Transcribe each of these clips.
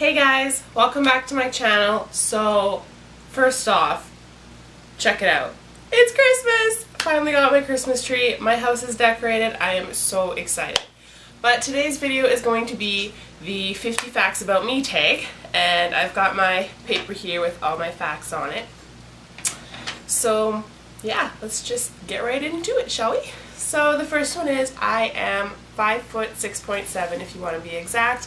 Hey guys, welcome back to my channel. So, first off, check it out. It's Christmas! Finally got my Christmas tree. My house is decorated. I am so excited. But today's video is going to be the 50 facts about me tag, and I've got my paper here with all my facts on it. So, yeah, let's just get right into it, shall we? So the first one is I am 5 foot 6.7 if you want to be exact.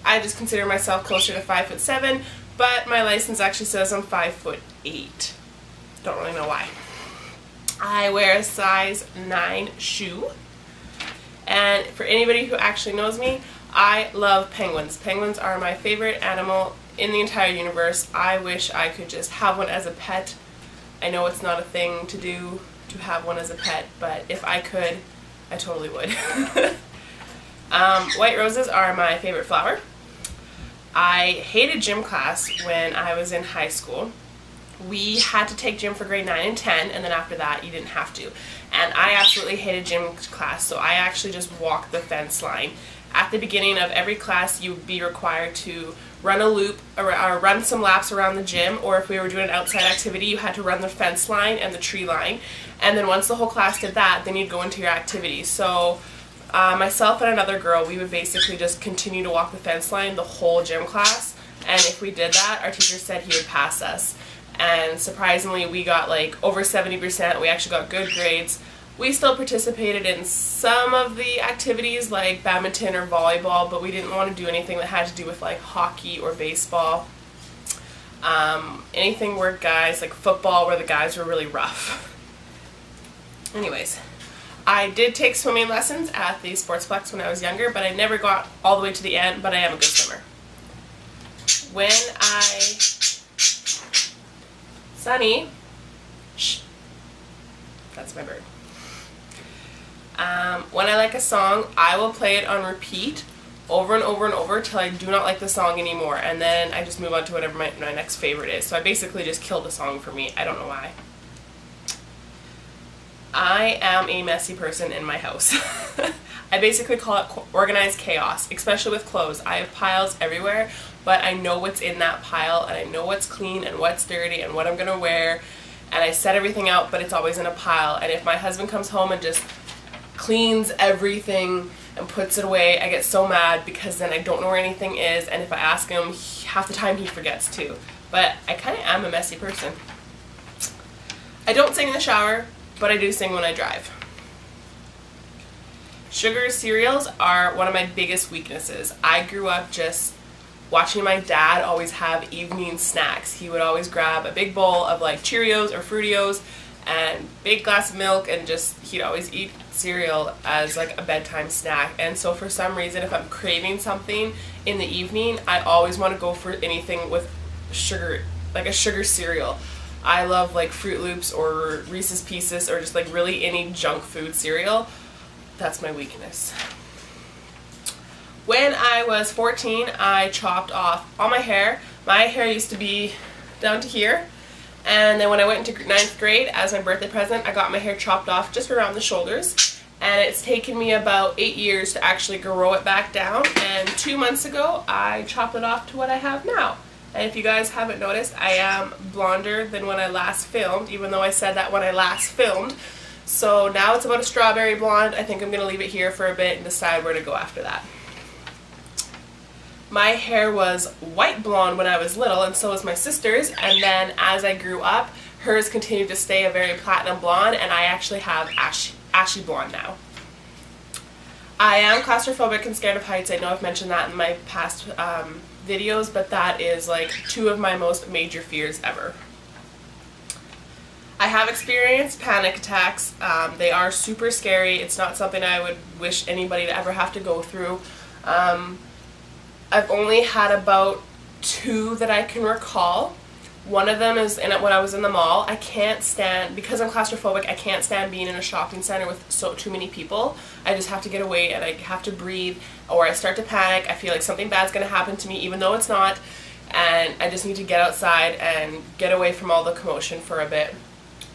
I just consider myself closer to 5'7", but my license actually says I'm 5'8". Don't really know why. I wear a size 9 shoe. And for anybody who actually knows me, I love penguins. Penguins are my favorite animal in the entire universe. I wish I could just have one as a pet. I know it's not a thing to do to have one as a pet, but if I could, I totally would. White roses are my favorite flower. I hated gym class when I was in high school. We had to take gym for grade 9 and 10, and then after that you didn't have to. And I absolutely hated gym class, so I actually just walked the fence line. At the beginning of every class, you would be required to run a loop or run some laps around the gym, or if we were doing an outside activity, you had to run the fence line and the tree line. And then once the whole class did that, then you'd go into your activity. So myself and another girl, we would basically just continue to walk the fence line the whole gym class, and if we did that, our teacher said he would pass us. And surprisingly, we got like over 70%. We actually got good grades. We still participated in some of the activities like badminton or volleyball, but we didn't want to do anything that had to do with like hockey or baseball. Anything where guys, like football, where the guys were really rough. Anyways, I did take swimming lessons at the Sportsplex when I was younger, but I never got all the way to the end, but I am a good swimmer. Sunny, shh, that's my bird. When I like a song, I will play it on repeat over and over and over till I do not like the song anymore, and then I just move on to whatever my next favorite is. So I basically just killed the song for me. I don't know why. I am a messy person in my house. I basically call it organized chaos, especially with clothes. I have piles everywhere, but I know what's in that pile, and I know what's clean and what's dirty and what I'm gonna wear, and I set everything out, but it's always in a pile. And if my husband comes home and just cleans everything and puts it away, I get so mad because then I don't know where anything is, and if I ask him, half the time he forgets too. But I kind of am a messy person. I don't sing in the shower, but I do sing when I drive. Sugar cereals are one of my biggest weaknesses. I grew up just watching my dad always have evening snacks. He would always grab a big bowl of like Cheerios or Fruitios and big glass of milk, and just he'd always eat cereal as like a bedtime snack. And so for some reason, if I'm craving something in the evening, I always want to go for anything with sugar, like a sugar cereal. I love like Fruit Loops or Reese's Pieces or just like really any junk food cereal. That's my weakness. When I was 14, I chopped off all my hair. My hair used to be down to here. And then when I went into 9th grade, as my birthday present, I got my hair chopped off just around the shoulders. And it's taken me about 8 years to actually grow it back down. And 2 months ago, I chopped it off to what I have now. And if you guys haven't noticed, I am blonder than when I last filmed, even though I said that when I last filmed. So now it's about a strawberry blonde. I think I'm going to leave it here for a bit and decide where to go after that. My hair was white blonde when I was little, and so was my sister's, and then as I grew up, hers continued to stay a very platinum blonde, and I actually have ashy blonde now. I am claustrophobic and scared of heights. I know I've mentioned that in my past videos, but that is like 2 of my most major fears ever. I have experienced panic attacks. They are super scary. It's not something I would wish anybody to ever have to go through. I've only had about 2 that I can recall. One of them is when I was in the mall. I can't stand, because I'm claustrophobic, I can't stand being in a shopping center with too many people. I just have to get away, and I have to breathe, or I start to panic. I feel like something bad's going to happen to me even though it's not, and I just need to get outside and get away from all the commotion for a bit.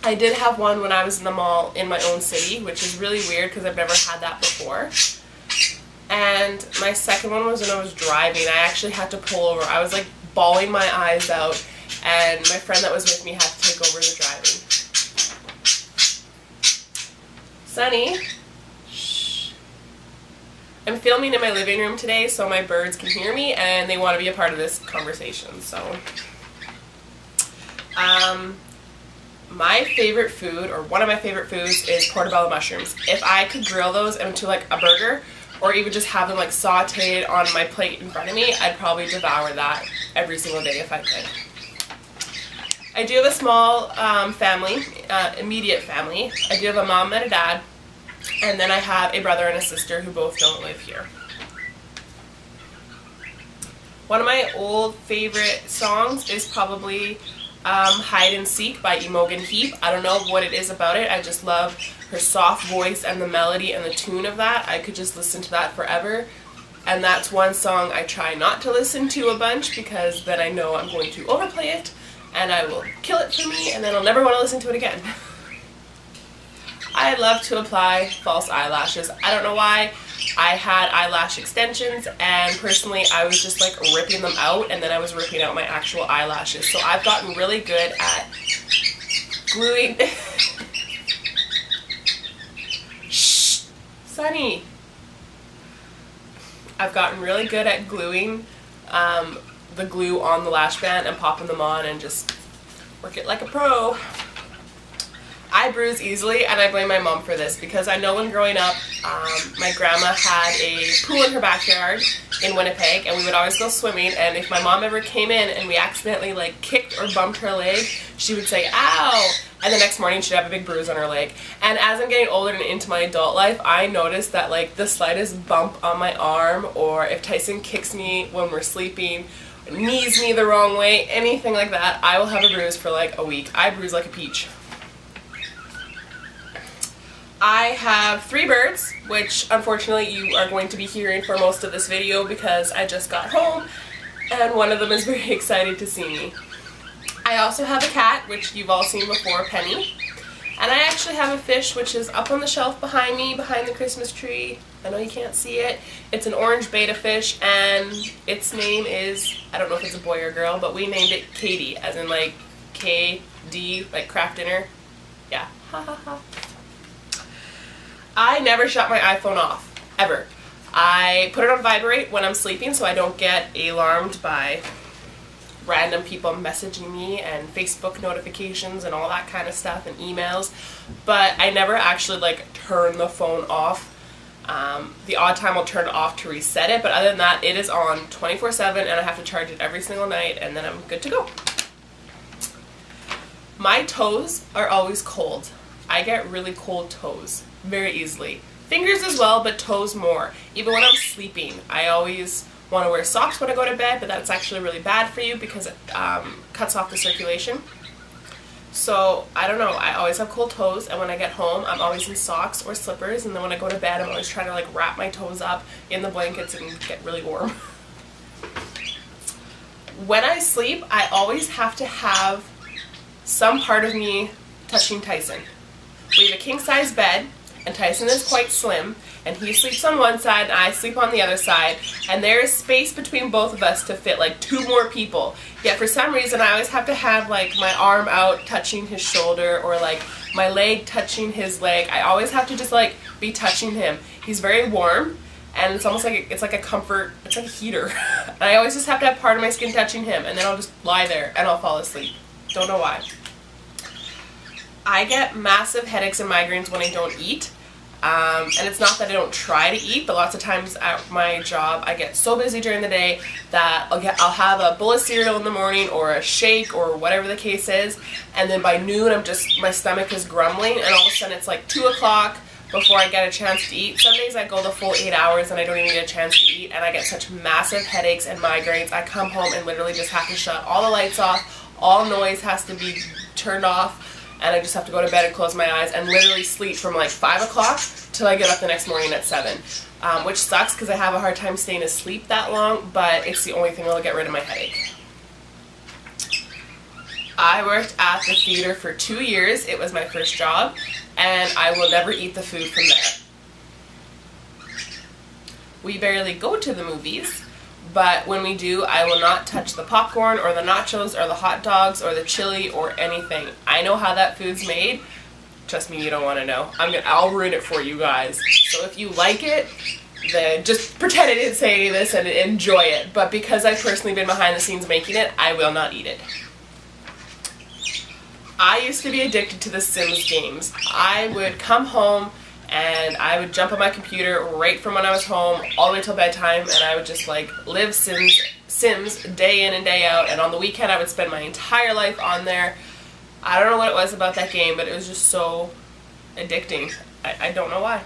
I did have one when I was in the mall in my own city, which is really weird because I've never had that before. And my second one was when I was driving. I actually had to pull over. I was like bawling my eyes out, and my friend that was with me had to take over the driving. Sunny, shh. I'm filming in my living room today so my birds can hear me and they want to be a part of this conversation. So, my favorite food, or one of my favorite foods, is portobello mushrooms. If I could grill those into like a burger, or even just have them like sauteed on my plate in front of me, I'd probably devour that every single day if I could. I do have a small family, immediate family. I do have a mom and a dad, and then I have a brother and a sister who both don't live here. One of my old favorite songs is probably Hide and Seek by Imogen Heap. I don't know what it is about it. I just love her soft voice and the melody and the tune of that. I could just listen to that forever. And that's one song I try not to listen to a bunch, because then I know I'm going to overplay it and I will kill it for me, and then I'll never want to listen to it again. I love to apply false eyelashes. I don't know why. I had eyelash extensions, and personally I was just like ripping them out, and then I was ripping out my actual eyelashes. So I've gotten really good at gluing. Shh, Sunny. I've gotten really good at gluing the glue on the lash band and popping them on and just work it like a pro. I bruise easily, and I blame my mom for this, because I know when growing up, my grandma had a pool in her backyard in Winnipeg, and we would always go swimming, and if my mom ever came in and we accidentally like kicked or bumped her leg, she would say, ow, and the next morning she'd have a big bruise on her leg. And as I'm getting older and into my adult life, I noticed that like the slightest bump on my arm, or if Tyson kicks me when we're sleeping, knees me the wrong way, anything like that, I will have a bruise for like a week. I bruise like a peach. I have 3 birds, which unfortunately you are going to be hearing for most of this video because I just got home and one of them is very excited to see me. I also have a cat, which you've all seen before, Penny. And I actually have a fish which is up on the shelf behind me, behind the Christmas tree. I know you can't see it. It's an orange betta fish, and its name is, I don't know if it's a boy or girl, but we named it Katie, as in like K-D, like craft dinner. Yeah, ha ha ha. I never shut my iPhone off, ever. I put it on vibrate when I'm sleeping so I don't get alarmed by random people messaging me and Facebook notifications and all that kind of stuff and emails, but I never actually like turn the phone off. The odd time I'll turn it off to reset it, but other than that, it is on 24/7, and I have to charge it every single night, and then I'm good to go. My toes are always cold. I get really cold toes very easily. Fingers as well, but toes more. Even when I'm sleeping, I always want to wear socks when I go to bed, but that's actually really bad for you because it cuts off the circulation. So, I don't know, I always have cold toes, and when I get home, I'm always in socks or slippers, and then when I go to bed, I'm always trying to like wrap my toes up in the blankets and get really warm. When I sleep, I always have to have some part of me touching Tyson. We have a king-size bed, and Tyson is quite slim, and he sleeps on one side and I sleep on the other side, and there is space between both of us to fit like 2 more people. Yet for some reason I always have to have like my arm out touching his shoulder, or like my leg touching his leg. I always have to just like be touching him. He's very warm, and it's almost like it's like a comfort, it's like a heater. And I always just have to have part of my skin touching him, and then I'll just lie there and I'll fall asleep. Don't know why. I get massive headaches and migraines when I don't eat. And it's not that I don't try to eat, but lots of times at my job I get so busy during the day that I'll have a bowl of cereal in the morning or a shake or whatever the case is, and then by noon my stomach is grumbling, and all of a sudden it's like 2 o'clock before I get a chance to eat. Some days I go the full 8 hours and I don't even get a chance to eat, and I get such massive headaches and migraines. I come home and literally just have to shut all the lights off, all noise has to be turned off, and I just have to go to bed and close my eyes and literally sleep from like 5 o'clock till I get up the next morning at 7, which sucks because I have a hard time staying asleep that long, but it's the only thing that'll get rid of my headache. I worked at the theater for 2 years. It was my first job, and I will never eat the food from there. We barely go to the movies, but when we do, I will not touch the popcorn or the nachos or the hot dogs or the chili or anything. I know how that food's made. Trust me, you don't want to know. I'll ruin it for you guys. So if you like it, then just pretend I didn't say any of this and enjoy it. But because I've personally been behind the scenes making it, I will not eat it. I used to be addicted to the Sims games. I would come home and I would jump on my computer right from when I was home all the way till bedtime, and I would just like live Sims day in and day out, and on the weekend I would spend my entire life on there. I don't know what it was about that game, but it was just so addicting. I don't know why.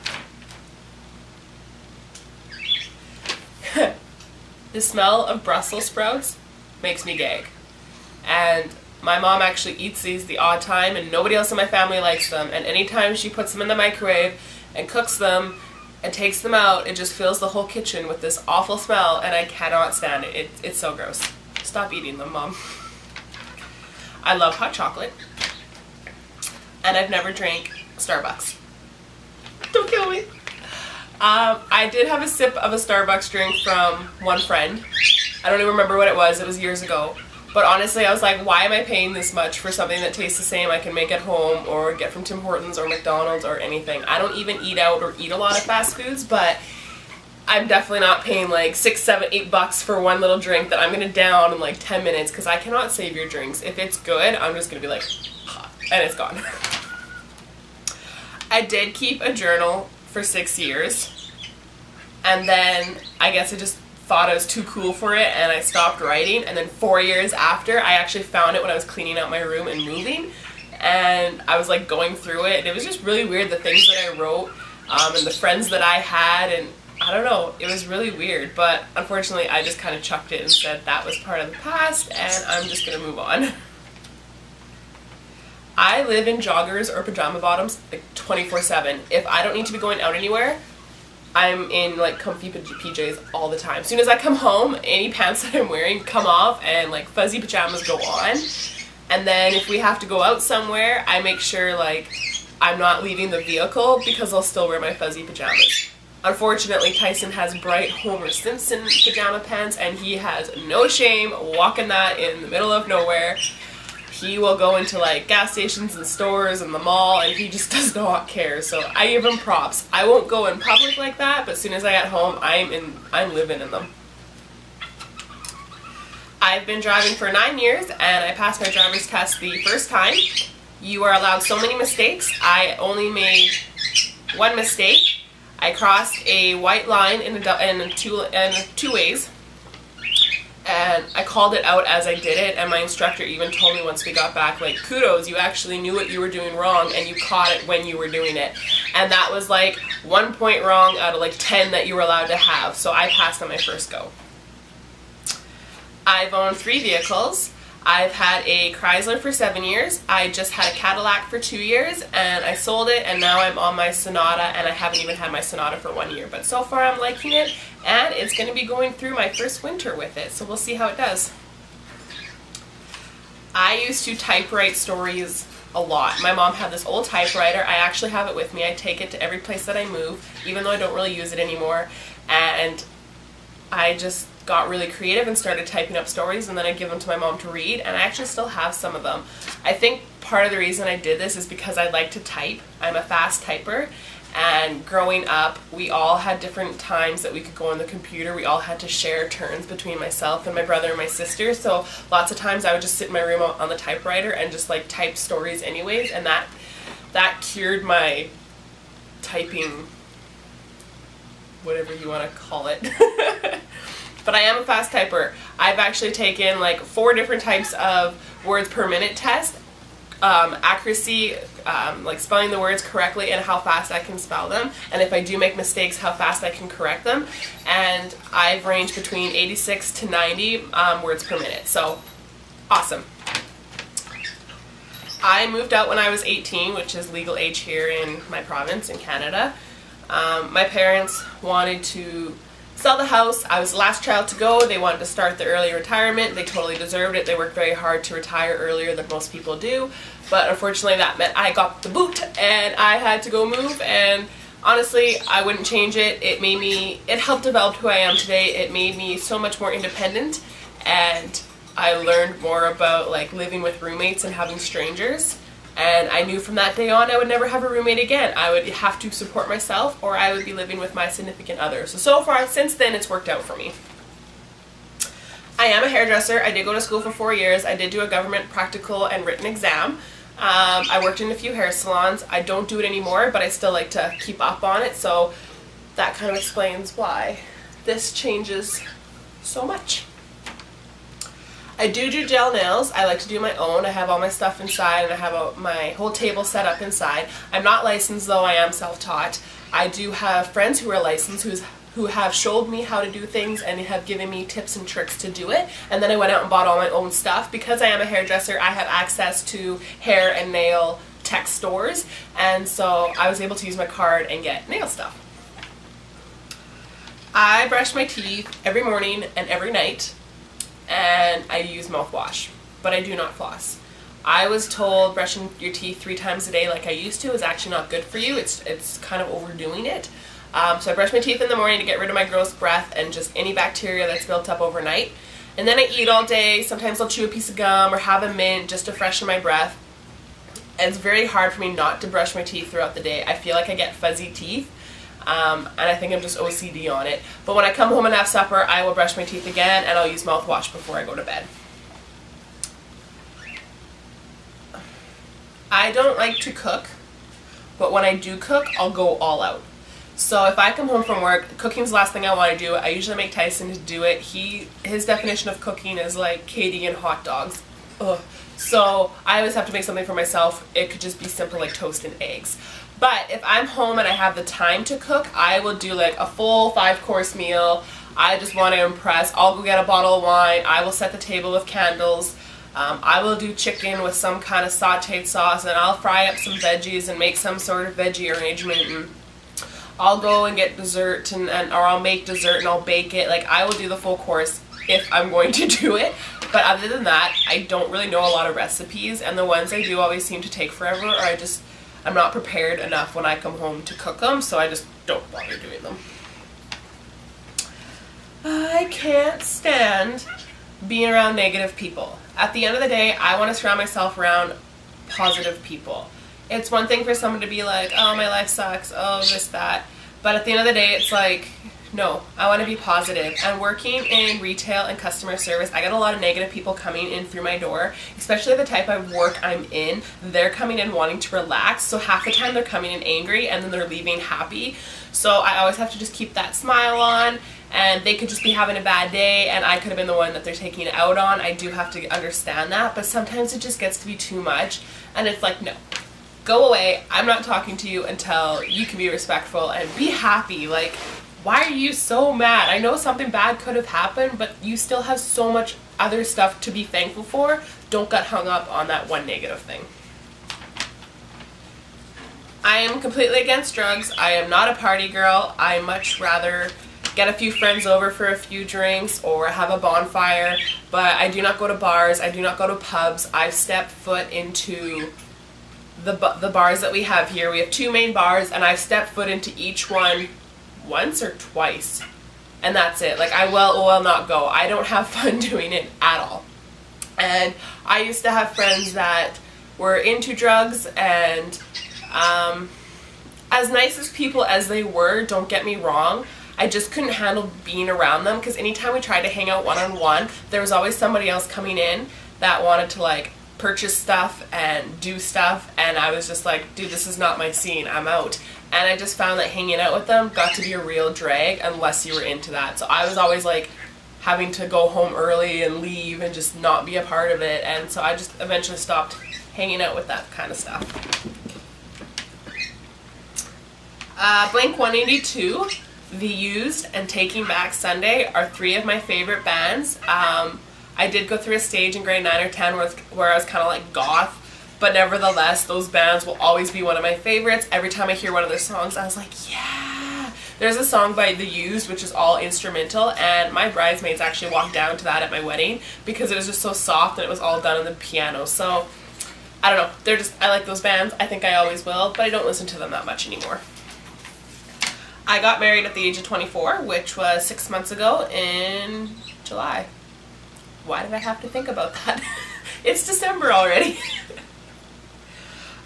The smell of Brussels sprouts makes me gag. And my mom actually eats these the odd time, and nobody else in my family likes them. And anytime she puts them in the microwave and cooks them and takes them out, it just fills the whole kitchen with this awful smell, and I cannot stand it. It's so gross. Stop eating them, Mom. I love hot chocolate. And I've never drank Starbucks. Don't kill me. I did have a sip of a Starbucks drink from one friend. I don't even remember what it was. It was years ago. But honestly, I was like, why am I paying this much for something that tastes the same I can make at home or get from Tim Hortons or McDonald's or anything? I don't even eat out or eat a lot of fast foods, but I'm definitely not paying like $6, $7, $8 for one little drink that I'm going to down in like 10 minutes, because I cannot save your drinks. If it's good, I'm just going to be like, and it's gone. I did keep a journal for 6 years, and then I guess I just thought I was too cool for it and I stopped writing, and then 4 years after I actually found it when I was cleaning out my room and moving, and I was like going through it, and it was just really weird, the things that I wrote and the friends that I had, and I don't know, it was really weird, but unfortunately I just kind of chucked it and said that was part of the past and I'm just gonna move on. I live in joggers or pajama bottoms like 24/7. If I don't need to be going out anywhere, I'm in like comfy PJs all the time. As soon as I come home, any pants that I'm wearing come off and like fuzzy pajamas go on. And then if we have to go out somewhere, I make sure like I'm not leaving the vehicle because I'll still wear my fuzzy pajamas. Unfortunately, Tyson has bright Homer Simpson pajama pants, and he has no shame walking that in the middle of nowhere. He will go into like gas stations and stores and the mall, and he just does not care. So I give him props. I won't go in public like that, but as soon as I get home, I'm living in them. I've been driving for 9 years, and I passed my driver's test the first time. You are allowed so many mistakes. I only made one mistake. I crossed a white line in two ways, and I called it out as I did it, and my instructor even told me once we got back, like, kudos, you actually knew what you were doing wrong and you caught it when you were doing it. And that was like 1 point wrong out of like 10 that you were allowed to have, so I passed on my first go. I've owned 3 vehicles. I've had a Chrysler for 7 years. I just had a Cadillac for 2 years, and I sold it, and now I'm on my Sonata, and I haven't even had my Sonata for 1 year. But so far I'm liking it, and it's going to be going through my first winter with it, so we'll see how it does. I used to typewrite stories a lot. My mom had this old typewriter. I actually have it with me. I take it to every place that I move, even though I don't really use it anymore, and I just got really creative and started typing up stories, and then I'd give them to my mom to read, and I actually still have some of them. I think part of the reason I did this is because I like to type. I'm a fast typer, and growing up, we all had different times that we could go on the computer. We all had to share turns between myself and my brother and my sister, so lots of times I would just sit in my room on the typewriter and just like type stories anyways, and that cured my typing, whatever you want to call it. But I am a fast typer. I've actually taken like 4 different types of words per minute test. Accuracy, like spelling the words correctly and how fast I can spell them. And if I do make mistakes, how fast I can correct them. And I've ranged between 86 to 90 words per minute. So, awesome. I moved out when I was 18, which is legal age here in my province in Canada. My parents wanted to sell the house. I was the last child to go. They wanted to start the early retirement. They totally deserved it. They worked very hard to retire earlier than most people do. But unfortunately that meant I got the boot and I had to go move, and Honestly, I wouldn't change it. It helped develop who I am today. It made me so much more independent, and I learned more about like living with roommates and having strangers. And I knew from that day on I would never have a roommate again. I would have to support myself, or I would be living with my significant other. So far, since then, it's worked out for me. I am a hairdresser. I did go to school for 4 years. I did do a government practical and written exam. I worked in a few hair salons. I don't do it anymore, but I still like to keep up on it, so that kind of explains why this changes so much. I do gel nails. I like to do my own. I have all my stuff inside, and I have my whole table set up inside. I'm not licensed, though. I am self-taught. I do have friends who are licensed who have showed me how to do things and have given me tips and tricks to do it. And then I went out and bought all my own stuff. Because I am a hairdresser, I have access to hair and nail tech stores, and so I was able to use my card and get nail stuff. I brush my teeth every morning and every night, and I use mouthwash, but I do not floss. I was told brushing your teeth 3 times a day like I used to is actually not good for you. It's kind of overdoing it. So I brush my teeth in the morning to get rid of my gross breath and just any bacteria that's built up overnight. And then I eat all day. Sometimes I'll chew a piece of gum or have a mint just to freshen my breath. And it's very hard for me not to brush my teeth throughout the day. I feel like I get fuzzy teeth. And I think I'm just OCD on it. But when I come home and have supper, I will brush my teeth again, and I'll use mouthwash before I go to bed. I don't like to cook, but when I do cook, I'll go all out. So if I come home from work, cooking's the last thing I want to do. I usually make Tyson to do it. His definition of cooking is like Katie and hot dogs. Ugh. So I always have to make something for myself. It could just be simple like toast and eggs. But if I'm home and I have the time to cook, I will do like a full 5-course meal. I just want to impress. I'll go get a bottle of wine. I will set the table with candles. I will do chicken with some kind of sauteed sauce, and I'll fry up some veggies and make some sort of veggie arrangement. And I'll go and get dessert, or I'll make dessert and I'll bake it. Like, I will do the full course if I'm going to do it. But other than that, I don't really know a lot of recipes, and the ones I do always seem to take forever, or I'm not prepared enough when I come home to cook them, so I just don't bother doing them. I can't stand being around negative people. At the end of the day, I want to surround myself around positive people. It's one thing for someone to be like, oh, my life sucks, oh, this, that. But at the end of the day, it's like, no, I want to be positive. And working in retail and customer service, I get a lot of negative people coming in through my door, especially the type of work I'm in. They're coming in wanting to relax, so half the time they're coming in angry and then they're leaving happy. So I always have to just keep that smile on, and they could just be having a bad day and I could have been the one that they're taking it out on. I do have to understand that, but sometimes it just gets to be too much, and it's like, no. Go away. I'm not talking to you until you can be respectful and be happy. Like, why are you so mad? I know something bad could have happened, but you still have so much other stuff to be thankful for. Don't get hung up on that one negative thing. I am completely against drugs. I am not a party girl. I much rather get a few friends over for a few drinks or have a bonfire, but I do not go to bars. I do not go to pubs. I've stepped foot into the bars that we have here. We have 2 main bars, and I've stepped foot into each one once or twice, and that's it. Like, I will not go. I don't have fun doing it at all. And I used to have friends that were into drugs, and as nice as people as they were, don't get me wrong, I just couldn't handle being around them, because anytime we tried to hang out one-on-one, there was always somebody else coming in that wanted to like purchase stuff and do stuff, and I was just like, dude, this is not my scene, I'm out. And I just found that hanging out with them got to be a real drag unless you were into that. So I was always like having to go home early and leave and just not be a part of it, and so I just eventually stopped hanging out with that kind of stuff. Blink-182, The Used, and Taking Back Sunday are 3 of my favorite bands. I did go through a stage in grade 9 or 10 where I was kind of like goth, but nevertheless, those bands will always be one of my favorites. Every time I hear one of their songs, I was like, yeah! There's a song by The Used, which is all instrumental, and my bridesmaids actually walked down to that at my wedding because it was just so soft and it was all done on the piano. So, I don't know. I like those bands. I think I always will, but I don't listen to them that much anymore. I got married at the age of 24, which was 6 months ago in July. Why did I have to think about that? It's December already.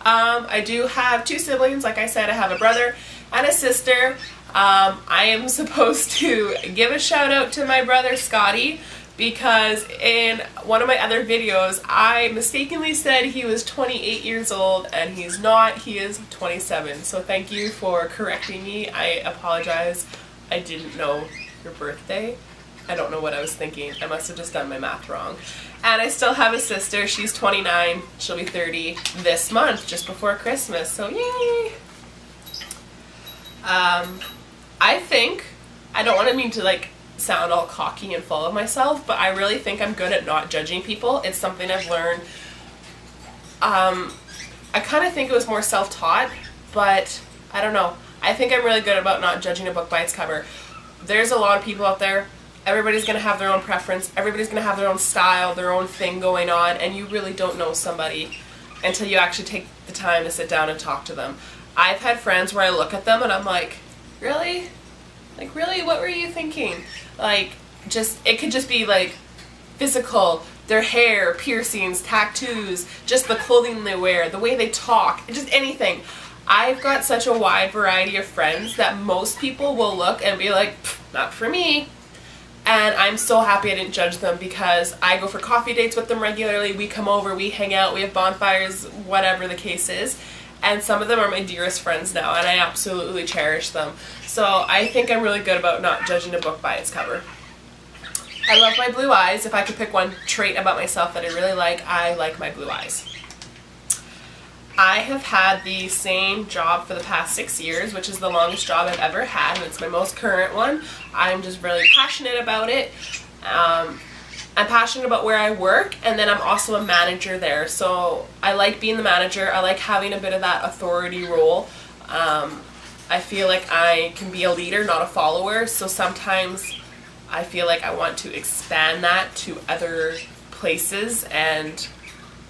I do have 2 siblings. Like I said, I have a brother and a sister. I am supposed to give a shout out to my brother Scotty, because in one of my other videos I mistakenly said he was 28 years old and he's not. He is 27. So thank you for correcting me. I apologize. I didn't know your birthday. I don't know what I was thinking. I must have just done my math wrong. And I still have a sister. She's 29. She'll be 30 this month, just before Christmas. So yay! I think, I don't want to mean to like sound all cocky and full of myself, but I really think I'm good at not judging people. It's something I've learned. I kind of think it was more self-taught, but I don't know. I think I'm really good about not judging a book by its cover. There's a lot of people out there. Everybody's going to have their own preference. Everybody's going to have their own style, their own thing going on, and you really don't know somebody until you actually take the time to sit down and talk to them. I've had friends where I look at them and I'm like, really? Like, really? What were you thinking? Like, it could just be like physical, their hair, piercings, tattoos, just the clothing they wear, the way they talk, just anything. I've got such a wide variety of friends that most people will look and be like, not for me. And I'm so happy I didn't judge them, because I go for coffee dates with them regularly. We come over, we hang out, we have bonfires, whatever the case is. And some of them are my dearest friends now, and I absolutely cherish them. So I think I'm really good about not judging a book by its cover. I love my blue eyes. If I could pick one trait about myself that I like my blue eyes. I have had the same job for the past 6 years, which is the longest job I've ever had, and it's my most current one. I'm just really passionate about it. I'm passionate about where I work, and then I'm also a manager there. So I like being the manager. I like having a bit of that authority role. I feel like I can be a leader, not a follower. So sometimes I feel like I want to expand that to other places, and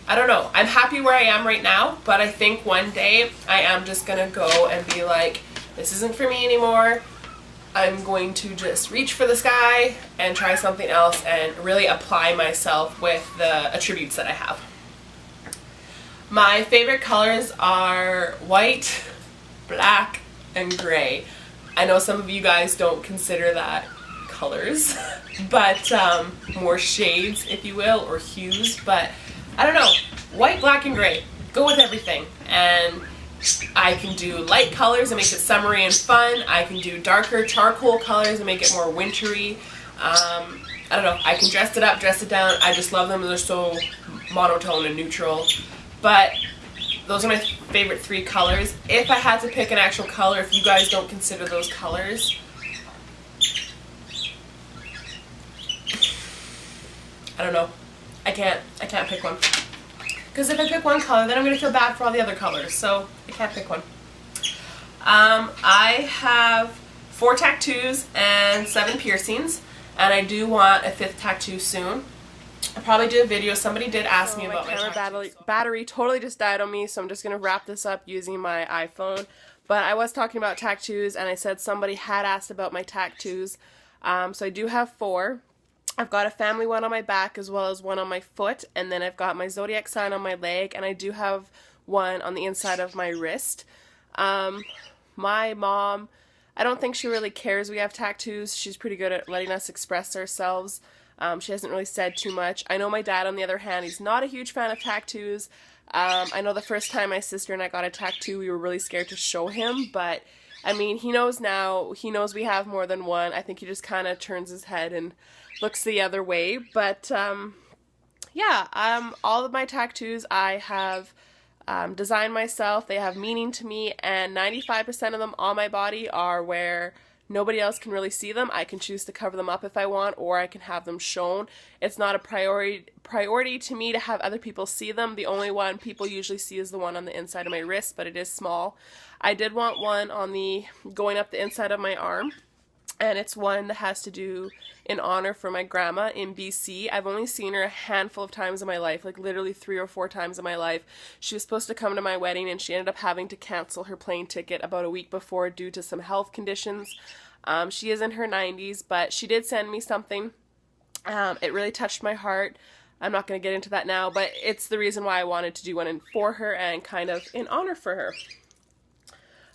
I don't know. I'm happy where I am right now, but I think one day I am just going to go and be like, this isn't for me anymore. I'm going to just reach for the sky and try something else and really apply myself with the attributes that I have. My favorite colors are white, black, and gray. I know some of you guys don't consider that colors, but more shades, if you will, or hues, but I don't know. White, black, and gray. Go with everything. And I can do light colors and make it summery and fun. I can do darker charcoal colors and make it more wintry. I don't know. I can dress it up, dress it down. I just love them. They're so monotone and neutral. But those are my favorite 3 colors. If I had to pick an actual color, if you guys don't consider those colors, I don't know. I can't pick one. Because if I pick one color, then I'm going to feel bad for all the other colors. So I can't pick one. I have 4 tattoos and 7 piercings. And I do want a 5th tattoo soon. I'll probably do a video. Somebody did ask me about my camera battery totally just died on me. So I'm just going to wrap this up using my iPhone. But I was talking about tattoos, and I said somebody had asked about my tattoos. So I do have 4. I've got a family one on my back as well as one on my foot, and then I've got my zodiac sign on my leg, and I do have one on the inside of my wrist. My mom, I don't think she really cares we have tattoos. She's pretty good at letting us express ourselves. She hasn't really said too much. I know my dad, on the other hand, he's not a huge fan of tattoos. I know the first time my sister and I got a tattoo, we were really scared to show him, but I mean, he knows now. He knows we have more than one. I think he just kind of turns his head and looks the other way. But yeah, all of my tattoos I have designed myself. They have meaning to me, and 95% of them on my body are where nobody else can really see them. I can choose to cover them up if I want, or I can have them shown. It's not a priority to me to have other people see them. The only one people usually see is the one on the inside of my wrist, but it is small. I did want one on the going up the inside of my arm. and it's one that has to do in honor for my grandma in BC. I've only seen her a handful of times in my life, like literally 3 or 4 times in my life. She was supposed to come to my wedding and she ended up having to cancel her plane ticket about a week before due to some health conditions. She is in her 90s, but she did send me something. It really touched my heart. I'm not going to get into that now, but it's the reason why I wanted to do one for her and kind of in honor for her.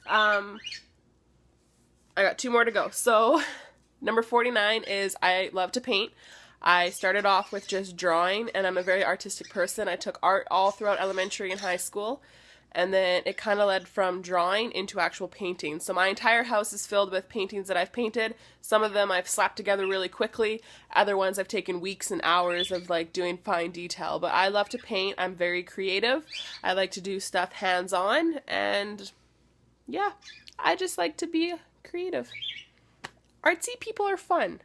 I got 2 more to go. So number 49 is I love to paint. I started off with just drawing, and I'm a very artistic person. I took art all throughout elementary and high school, and then it kind of led from drawing into actual painting. So my entire house is filled with paintings that I've painted. Some of them I've slapped together really quickly. Other ones I've taken weeks and hours of like doing fine detail. But I love to paint. I'm very creative. I like to do stuff hands-on, and yeah, I just like to be creative. Artsy people are fun.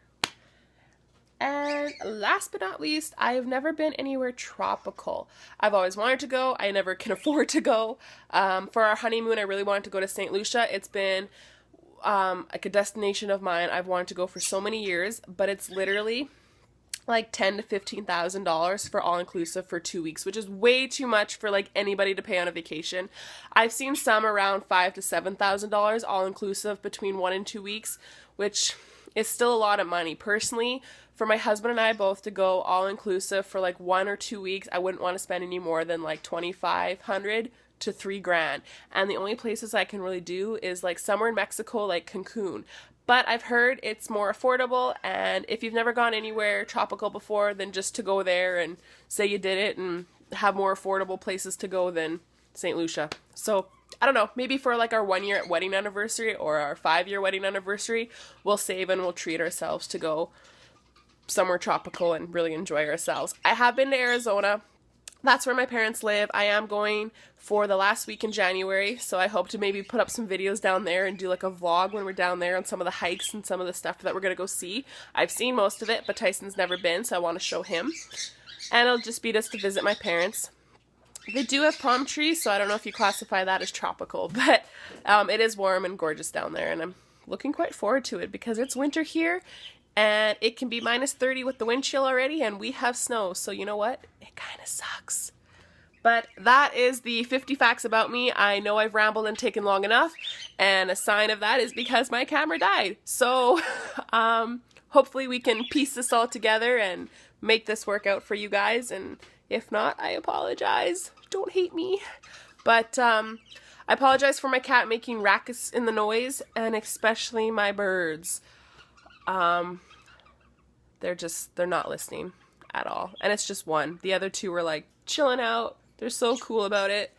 And last but not least, I have never been anywhere tropical. I've always wanted to go. I never can afford to go. For our honeymoon, I really wanted to go to St. Lucia. It's been like a destination of mine. I've wanted to go for so many years, but it's literally like $10,000 to $15,000 for all-inclusive for 2 weeks, which is way too much for like anybody to pay on a vacation. I've seen some around $5,000 to $7,000 all-inclusive between 1 and 2 weeks, which is still a lot of money. Personally, for my husband and I both to go all-inclusive for like 1 or 2 weeks, I wouldn't want to spend any more than like $2,500 to $3,000. And the only places I can really do is like somewhere in Mexico, like Cancun. But I've heard it's more affordable, and if you've never gone anywhere tropical before, then just to go there and say you did it and have more affordable places to go than St. Lucia. So, I don't know, maybe for like our 1-year wedding anniversary or our 5-year wedding anniversary, we'll save and we'll treat ourselves to go somewhere tropical and really enjoy ourselves. I have been to Arizona. That's where my parents live. I am going for the last week in January, so I hope to maybe put up some videos down there and do like a vlog when we're down there on some of the hikes and some of the stuff that we're going to go see. I've seen most of it, but Tyson's never been, so I want to show him. And it'll just be just to visit my parents. They do have palm trees, so I don't know if you classify that as tropical, but it is warm and gorgeous down there, and I'm looking quite forward to it because it's winter here, and it can be minus 30 with the wind chill already, and we have snow, so you know what? It kind of sucks. But that is the 50 facts about me. I know I've rambled and taken long enough, and a sign of that is because my camera died. So hopefully we can piece this all together and make this work out for you guys, and if not, I apologize. Don't hate me. But I apologize for my cat making rackets in the noise, and especially my birds. They're not listening at all. And it's just one. The other 2 were like chilling out. They're so cool about it.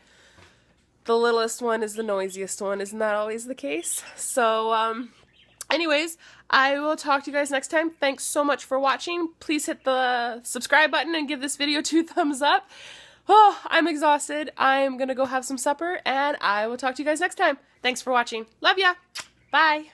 The littlest one is the noisiest one. Isn't that always the case? So, anyways, I will talk to you guys next time. Thanks so much for watching. Please hit the subscribe button and give this video 2 thumbs up. Oh, I'm exhausted. I'm gonna go have some supper, and I will talk to you guys next time. Thanks for watching. Love ya. Bye.